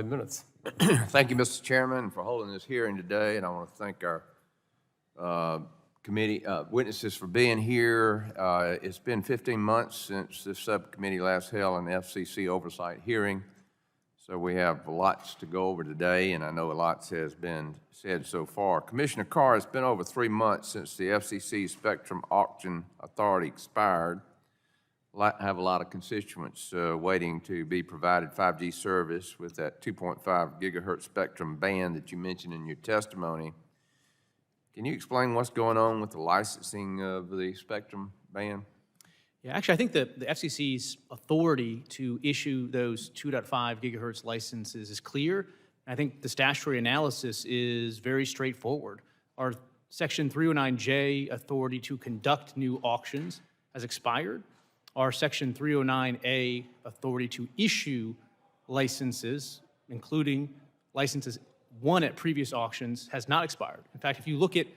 minutes. Thank you, Mr. Chairman, for holding this hearing today, and I want to thank our committee witnesses for being here. It's been 15 months since this subcommittee last held an FCC oversight hearing, so we have lots to go over today, and I know lots has been said so far. Commissioner Carr, it's been over 3 months since the FCC Spectrum Auction Authority expired. I have a lot of constituents waiting to be provided 5G service with that 2.5 gigahertz spectrum band that you mentioned in your testimony. Can you explain what's going on with the licensing of the spectrum band? Yeah, actually, I think the FCC's authority to issue those 2.5 gigahertz licenses is clear. I think the statutory analysis is very straightforward. Our Section 309J authority to conduct new auctions has expired. Our Section 309A authority to issue licenses, including licenses won at previous auctions, has not expired. In fact, if you look at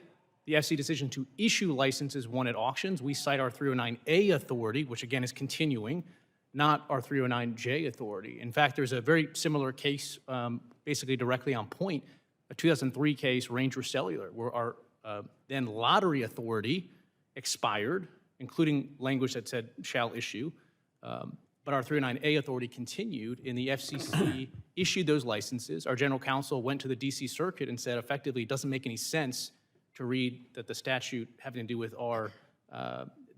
the FCC decision to issue licenses won at auctions, we cite our 309A authority, which again is continuing, not our 309J authority. In fact, there's a very similar case, basically directly on point, a 2003 case, Ranger Cellular, where our then lottery authority expired, including language that said shall issue, but our 309A authority continued, and the FCC issued those licenses. Our general counsel went to the DC Circuit and said effectively it doesn't make any sense to read that the statute having to do with our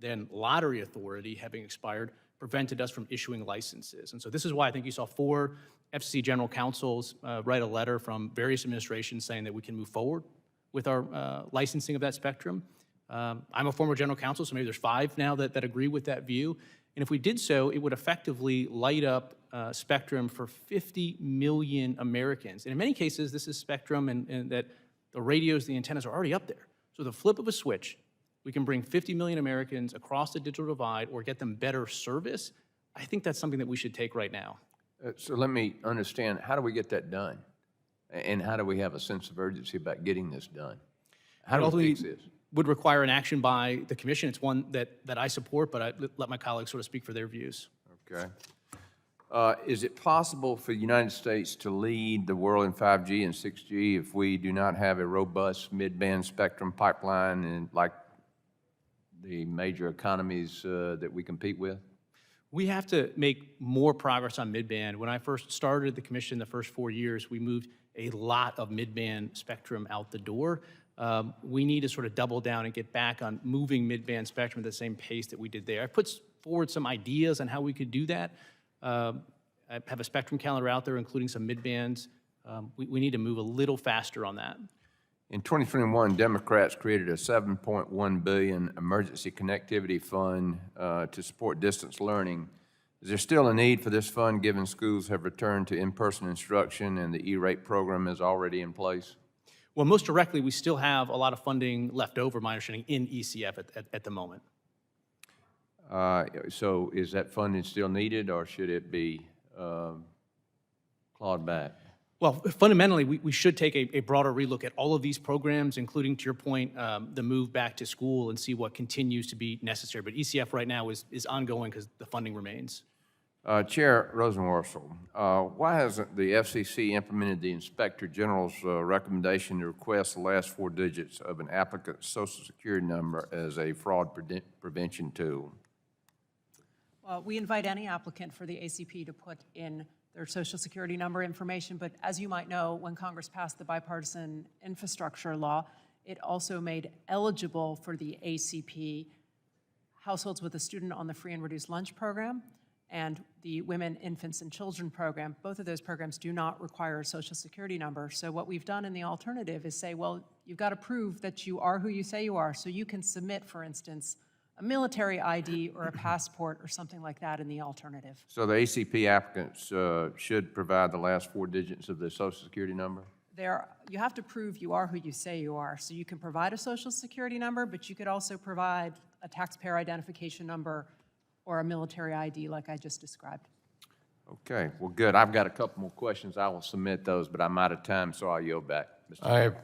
then lottery authority having expired prevented us from issuing licenses. And so this is why I think you saw 4 FCC general counsels write a letter from various administrations saying that we can move forward with our licensing of that spectrum. I'm a former general counsel, so maybe there's 5 now that agree with that view. And if we did so, it would effectively light up spectrum for 50 million Americans. And in many cases, this is spectrum and that the radios, the antennas are already up there. So the flip of a switch, we can bring 50 million Americans across the digital divide or get them better service. I think that's something that we should take right now. So let me understand, how do we get that done? And how do we have a sense of urgency about getting this done? How do we fix this? Would require an action by the commission. It's one that I support, but I let my colleagues sort of speak for their views. Okay. Is it possible for the United States to lead the world in 5G and 6G if we do not have a robust mid-band spectrum pipeline and like the major economies that we compete with? We have to make more progress on mid-band. When I first started the commission the first 4 years, we moved a lot of mid-band spectrum out the door. We need to sort of double down and get back on moving mid-band spectrum at the same pace that we did there. I put forward some ideas on how we could do that. I have a spectrum calendar out there, including some mid-bands. We need to move a little faster on that. In 2021, Democrats created a $7.1 billion emergency connectivity fund to support distance learning. Is there still a need for this fund given schools have returned to in-person instruction and the E-rate program is already in place? Well, most directly, we still have a lot of funding left over, my understanding, in ECF at the moment. So is that funding still needed, or should it be clawed back? Well, fundamentally, we should take a broader relook at all of these programs, including, to your point, the move back to school and see what continues to be necessary. But ECF right now is ongoing because the funding remains. Chair Rosenworcel, why hasn't the FCC implemented the Inspector General's recommendation to request the last 4 digits of an applicant's Social Security number as a fraud prevention tool? Well, we invite any applicant for the ACP to put in their Social Security number information, but as you might know, when Congress passed the bipartisan infrastructure law, it also made eligible for the ACP households with a student on the free and reduced lunch program and the Women, Infants, and Children program. Both of those programs do not require a Social Security number. So what we've done in the alternative is say, well, you've got to prove that you are who you say you are. So you can submit, for instance, a military ID or a passport or something like that in the alternative. So the ACP applicants should provide the last 4 digits of their Social Security number? You have to prove you are who you say you are. So you can provide a Social Security number, but you could also provide a taxpayer identification number or a military ID like I just described. Okay, well, good. I've got a couple more questions. I will submit those, but I'm out of time, so I'll yield back. Mr. I have